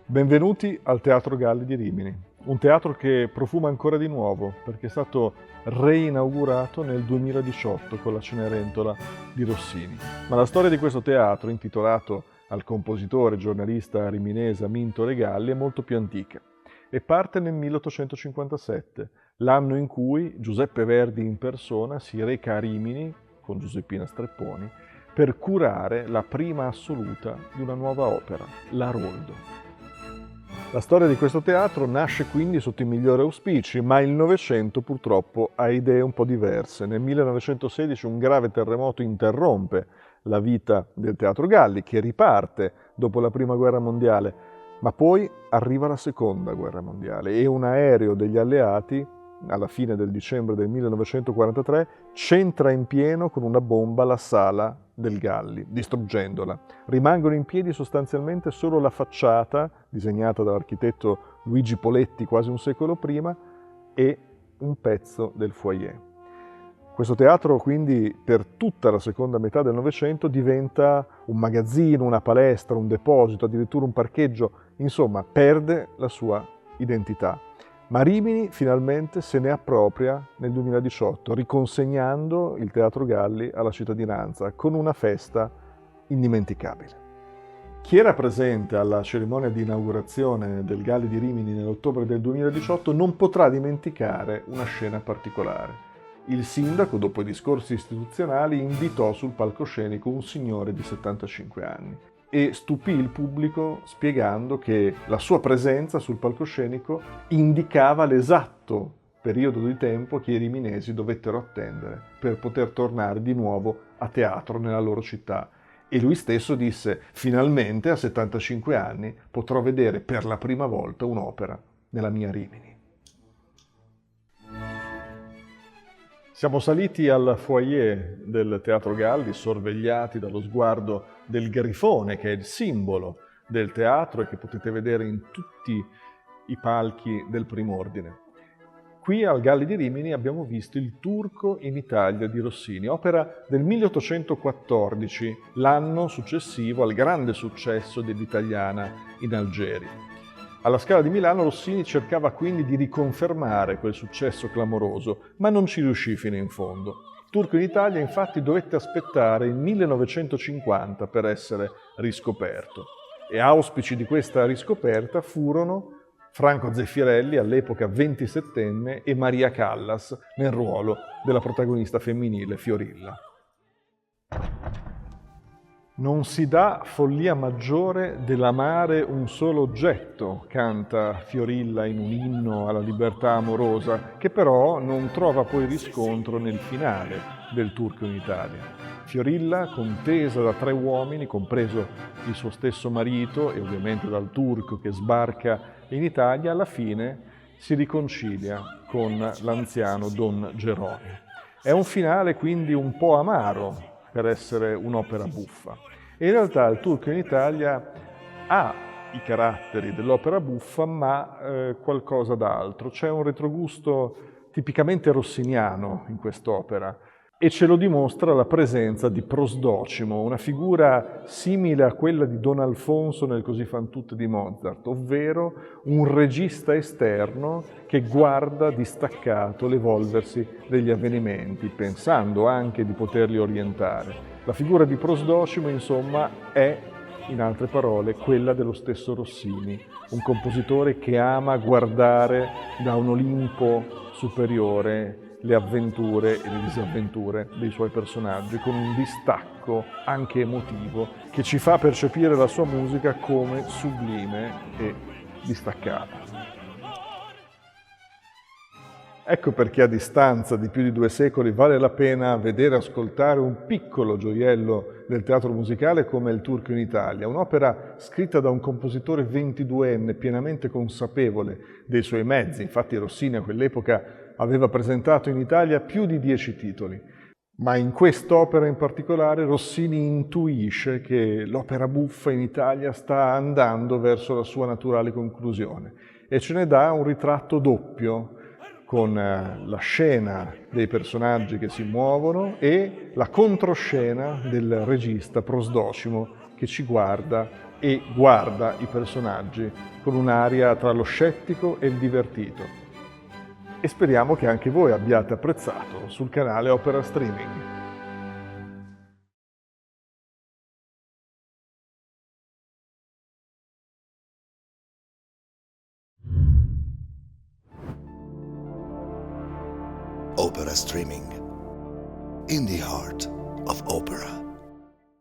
Benvenuti al Teatro Galli di Rimini, un teatro che profuma ancora di nuovo perché è stato reinaugurato nel 2018 con la Cenerentola di Rossini. Ma la storia di questo teatro, intitolato al compositore e giornalista riminese Aminto Regalli, è molto più antica e parte nel 1857, l'anno in cui Giuseppe Verdi in persona si reca a Rimini con Giuseppina Strepponi per curare la prima assoluta di una nuova opera, l'Aroldo. La storia di questo teatro nasce quindi sotto i migliori auspici, ma il Novecento purtroppo ha idee un po' diverse. Nel 1916 un grave terremoto interrompe la vita del Teatro Galli, che riparte dopo la Prima Guerra Mondiale, ma poi arriva la Seconda Guerra Mondiale e un aereo degli alleati, alla fine del dicembre del 1943, centra in pieno con una bomba la sala del Galli, distruggendola. Rimangono in piedi sostanzialmente solo la facciata, disegnata dall'architetto Luigi Poletti quasi un secolo prima, e un pezzo del foyer. Questo teatro quindi per tutta la seconda metà del Novecento diventa un magazzino, una palestra, un deposito, addirittura un parcheggio, insomma perde la sua identità. Ma Rimini finalmente se ne appropria nel 2018, riconsegnando il Teatro Galli alla cittadinanza con una festa indimenticabile. Chi era presente alla cerimonia di inaugurazione del Galli di Rimini nell'ottobre del 2018 non potrà dimenticare una scena particolare. Il sindaco, dopo i discorsi istituzionali, invitò sul palcoscenico un signore di 75 anni e stupì il pubblico spiegando che la sua presenza sul palcoscenico indicava l'esatto periodo di tempo che i riminesi dovettero attendere per poter tornare di nuovo a teatro nella loro città. E lui stesso disse: finalmente a 75 anni potrò vedere per la prima volta un'opera nella mia Rimini. Siamo saliti al foyer del Teatro Galli, sorvegliati dallo sguardo del grifone, che è il simbolo del teatro e che potete vedere in tutti i palchi del prim'ordine. Qui al Galli di Rimini abbiamo visto Il Turco in Italia di Rossini, opera del 1814, l'anno successivo al grande successo dell'Italiana in Algeri. Alla Scala di Milano Rossini cercava quindi di riconfermare quel successo clamoroso, ma non ci riuscì fino in fondo. Turco in Italia infatti dovette aspettare il 1950 per essere riscoperto. E auspici di questa riscoperta furono Franco Zeffirelli, all'epoca 27enne, e Maria Callas nel ruolo della protagonista femminile Fiorilla. Non si dà follia maggiore dell'amare un solo oggetto, canta Fiorilla in un inno alla libertà amorosa, che però non trova poi riscontro nel finale del Turco in Italia. Fiorilla, contesa da 3 uomini, compreso il suo stesso marito e ovviamente dal turco che sbarca in Italia, alla fine si riconcilia con l'anziano Don Gerone. È un finale quindi un po' amaro per essere un'opera buffa. E in realtà il Turco in Italia ha i caratteri dell'opera buffa, ma qualcosa d'altro. C'è un retrogusto tipicamente rossiniano in quest'opera e ce lo dimostra la presenza di Prosdocimo, una figura simile a quella di Don Alfonso nel Così fan tutte di Mozart, ovvero un regista esterno che guarda distaccato l'evolversi degli avvenimenti, pensando anche di poterli orientare. La figura di Prosdocimo, insomma, è, in altre parole, quella dello stesso Rossini, un compositore che ama guardare da un Olimpo superiore le avventure e le disavventure dei suoi personaggi, con un distacco anche emotivo che ci fa percepire la sua musica come sublime e distaccata. Ecco perché a distanza di più di 2 secoli vale la pena vedere e ascoltare un piccolo gioiello del teatro musicale come Il Turco in Italia, un'opera scritta da un compositore 22enne pienamente consapevole dei suoi mezzi. Infatti Rossini a quell'epoca aveva presentato in Italia più di 10 titoli, ma in quest'opera in particolare Rossini intuisce che l'opera buffa in Italia sta andando verso la sua naturale conclusione e ce ne dà un ritratto doppio con la scena dei personaggi che si muovono e la controscena del regista Prosdocimo che ci guarda e guarda i personaggi con un'aria tra lo scettico e il divertito. E speriamo che anche voi abbiate apprezzato sul canale Opera Streaming. Opera Streaming, in the heart of opera.